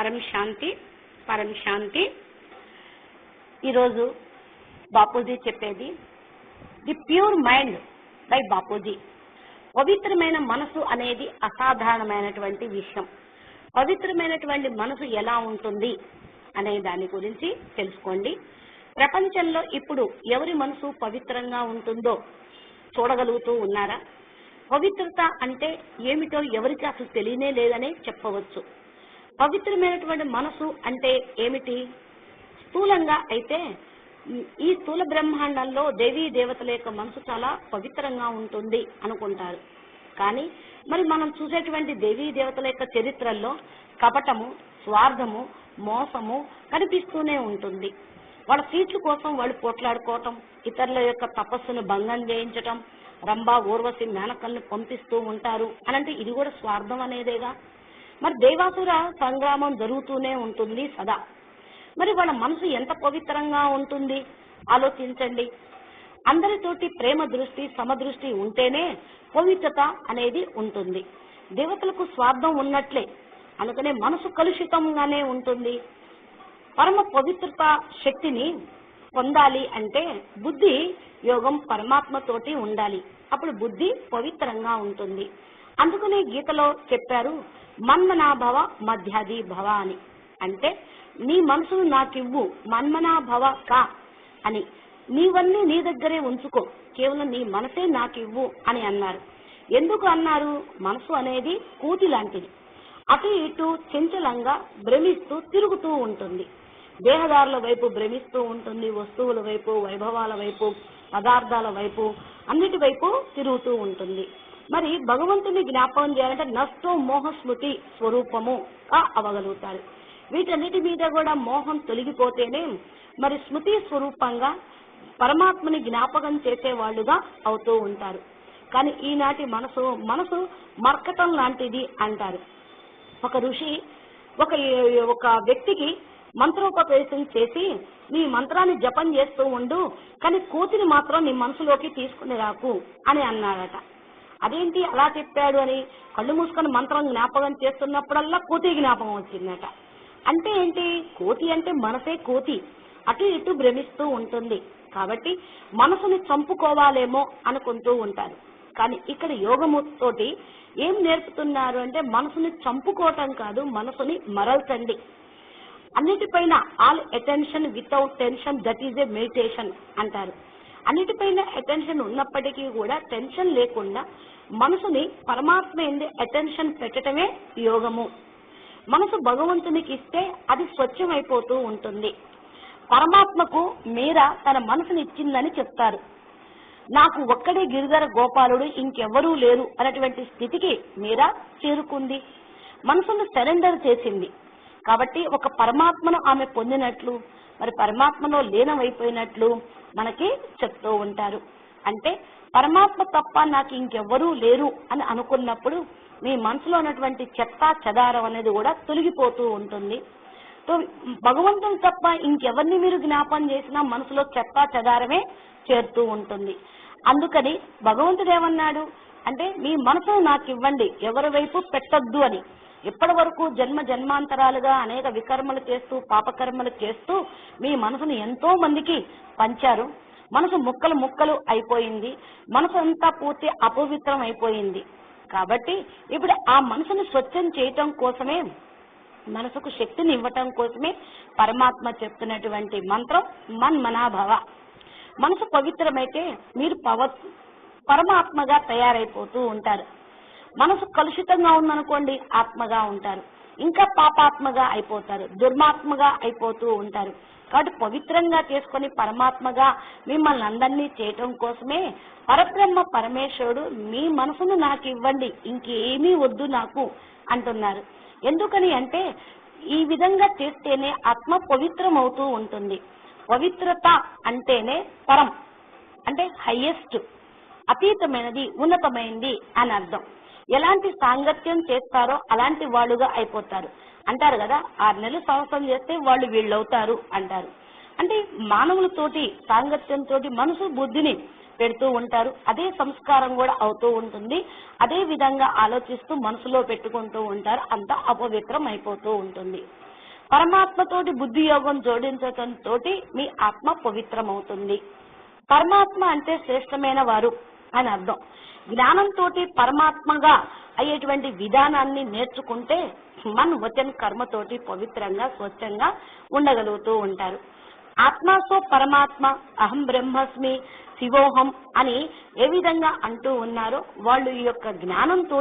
పరం శాంతి పరం శాంతి. ఈరోజు బాపూజీ చెప్పేది the pure mind by Bapuji. పవిత్రమైన మనసు అనేది అసాధారణమైనటువంటి విషయం. పవిత్రమైనటువంటి మనసు ఎలా ఉంటుంది అనే దాని గురించి తెలుసుకోండి. ప్రపంచంలో ఇప్పుడు ఎవరి మనసు పవిత్రంగా ఉంటుందో చూడగలుగుతూ ఉన్నారా? పవిత్రత అంటే ఏమిటో ఎవరికి అసలు తెలియనే లేదనే చెప్పవచ్చు. పవిత్రమైనటువంటి మనసు అంటే ఏమిటి? స్థూలంగా అయితే ఈ స్థూల బ్రహ్మాండంలో దేవీ దేవతల యొక్క మనసు చాలా పవిత్రంగా ఉంటుంది అనుకుంటారు. కానీ మరి మనం చూసేటువంటి దేవీ దేవతల యొక్క చరిత్రల్లో కపటము, స్వార్థము, మోసము కనిపిస్తూనే ఉంటుంది. వాళ్ళ సీట్ల కోసం వాళ్ళు పోట్లాడుకోవటం, ఇతరుల యొక్క తపస్సును భంగం చేయించటం, రంభా ఊర్వశి మేనకల్ని పంపిస్తూ ఉంటారు అనంటే ఇది కూడా స్వార్థం అనేదేగా. మరి దేవాసుర సంగ్రామం జరుగుతూనే ఉంటుంది సదా. మరి వాళ్ళ మనసు ఎంత పవిత్రంగా ఉంటుంది ఆలోచించండి. అందరితోటి ప్రేమ దృష్టి, సమదృష్టి ఉంటేనే పవిత్రత అనేది ఉంటుంది. దేవతలకు స్వార్థం ఉన్నట్లే, అందుకనే మనసు కలుషితంగానే ఉంటుంది. పరమ పవిత్రత శక్తిని పొందాలి అంటే బుద్ధి యోగం పరమాత్మతోటి ఉండాలి. అప్పుడు బుద్ధి పవిత్రంగా ఉంటుంది. అందుకనే గీతలో చెప్పారు మన్మనాభవ మధ్యాది భవ అని. అంటే నీ మనసును నాకివ్వు, మన్మనాభవ కా అని. నీవన్నీ నీ దగ్గరే ఉంచుకో, కేవలం నీ మనసే నాకివ్వు అని అన్నారు. ఎందుకు అన్నారు? మనసు అనేది కూతి లాంటిది. అటు ఇటు చంచలంగా భ్రమిస్తూ తిరుగుతూ ఉంటుంది. దేహదారుల వైపు భ్రమిస్తూ ఉంటుంది, వస్తువుల వైపు, వైభవాల వైపు, పదార్థాల వైపు, అన్నిటి వైపు తిరుగుతూ ఉంటుంది. మరి భగవంతుని జ్ఞాపకం చేయాలంటే నష్టో మోహ స్మృతి స్వరూపముగా అవ్వగలుగుతారు. వీటన్నిటి మీద కూడా మోహం తొలగిపోతేనే మరి స్మృతి స్వరూపంగా పరమాత్మని జ్ఞాపకం చేసేవాళ్లుగా అవుతూ ఉంటారు. కానీ ఈనాటి మనసు మర్కటం లాంటిది అంటారు. ఒక ఋషి ఒక వ్యక్తికి మంత్రోపదేశం చేసి నీ మంత్రాన్ని జపం చేస్తూ ఉండు, కానీ కోతిని మాత్రం నీ మనసులోకి తీసుకుని రాకు అని అన్నాడట. అదేంటి అలా చెప్పాడు అని కళ్ళు మూసుకొని మంత్రం జ్ఞాపకం చేస్తున్నప్పుడల్లా కోతి జ్ఞాపకం వచ్చిందట. అంటే ఏంటి? కోతి అంటే మనసే కోతి, అటు ఇటు భ్రమిస్తూ ఉంటుంది. కాబట్టి మనసుని చంపుకోవాలేమో అనుకుంటూ ఉంటారు. కానీ ఇక్కడ యోగముతోటి ఏం నేర్పుతున్నారు అంటే మనసుని చంపుకోవటం కాదు, మనసుని మరల్చండి. అన్నిటిపైన all attention without tension, that is a meditation అంటారు. అన్నిటిపైన అటెన్షన్ ఉన్నప్పటికీ కూడా టెన్షన్ లేకుండా మనసుని పరమాత్మ ఎందు అటెన్షన్ పెట్టడమే యోగము. మనసు భగవంతునికి ఇస్తే అది స్వచ్ఛమైపోతూ ఉంటుంది. పరమాత్మకు మీరా తన మనసుని ఇచ్చిందని చెప్తారు. నాకు ఒక్కడే గిరిధర గోపాలుడు, ఇంకెవ్వరూ లేరు అనేటువంటి స్థితికి మీరా చేరుకుంది. మనసును సరెండర్ చేసింది. కాబట్టి ఒక పరమాత్మను ఆమె పొందినట్లు, మరి పరమాత్మలో లీనమైపోయినట్లు మనకి చెప్తూ ఉంటారు. అంటే పరమాత్మ తప్ప నాకు ఇంకెవ్వరూ లేరు అని అనుకున్నప్పుడు మీ మనసులో ఉన్నటువంటి చెత్త చెదారం అనేది కూడా తొలగిపోతూ ఉంటుంది. భగవంతుని తప్ప ఇంకెవరిని మీరు జ్ఞాపం చేసినా మనసులో చెత్త చెదారమే చేరుతూ ఉంటుంది. అందుకని భగవంతుడు ఏమన్నాడు అంటే మీ మనసును నాకు ఇవ్వండి, ఎవరి వైపు పెట్టొద్దు అని. ఇప్పటి వరకు జన్మ జన్మాంతరాలుగా అనేక వికర్మలు చేస్తూ పాపకర్మలు చేస్తూ మీ మనసును ఎంతో మందికి పంచారు. మనసు ముక్కలు ముక్కలు అయిపోయింది. మనసు అంతా పూర్తి అపవిత్రం అయిపోయింది. కాబట్టి ఇప్పుడు ఆ మనసును స్వచ్ఛం చేయటం కోసమే, మనసుకు శక్తిని ఇవ్వటం కోసమే పరమాత్మ చెప్తున్నటువంటి మంత్రం మన్మనాభవ. మనసు పవిత్రమైతే మీరు పరమాత్మగా తయారైపోతూ ఉంటారు. మనసు కలుషితంగా ఉందనుకోండి, ఆత్మగా ఉంటారు. ఇంకా పాపాత్మగా అయిపోతారు, దుర్మాత్మగా అయిపోతూ ఉంటారు. కాబట్టి పవిత్రంగా చేసుకుని పరమాత్మగా మిమ్మల్ని అందరినీ చేయటం కోసమే పరబ్రహ్మ పరమేశ్వరుడు మీ మనసును నాకు ఇవ్వండి, ఇంకేమీ వద్దు నాకు అంటున్నారు. ఎందుకని అంటే ఈ విధంగా చేస్తేనే ఆత్మ పవిత్రం అవుతూ ఉంటుంది. పవిత్రత అంటేనే పరం, అంటే హైయెస్ట్, అతీతమైనది, ఉన్నతమైనది అని అర్థం. ఎలాంటి సాంగత్యం చేస్తారో అలాంటి వాళ్ళుగా అయిపోతారు అంటారు కదా. 6 నెలలు సంవత్సరం చేస్తే వాళ్ళు వీళ్ళవుతారు అంటారు. అంటే మానవులతోటి సాంగత్యంతో మనసు బుద్ధిని పెడుతూ ఉంటారు. అదే సంస్కారం కూడా అవుతూ ఉంటుంది. అదే విధంగా ఆలోచిస్తూ మనసులో పెట్టుకుంటూ ఉంటారు. అంతా అపవిత్రం అయిపోతూ ఉంటుంది. పరమాత్మతోటి బుద్ధి యోగం జోడించటంతో మీ ఆత్మ పవిత్రమవుతుంది. పరమాత్మ అంటే శ్రేష్టమైన వారు అని అర్థం. జ్ఞానంతో పరమాత్మగా అయ్యేటువంటి విధానాన్ని నేర్చుకుంటే మన వచన కర్మతోటి పవిత్రంగా స్వచ్ఛంగా ఉండగలుగుతూ ఉంటారు. ఆత్మతో పరమాత్మ, అహం బ్రహ్మస్మి, శివోహం అని ఏ విధంగా అంటూ ఉన్నారో వాళ్ళు ఈ యొక్క జ్ఞానంతో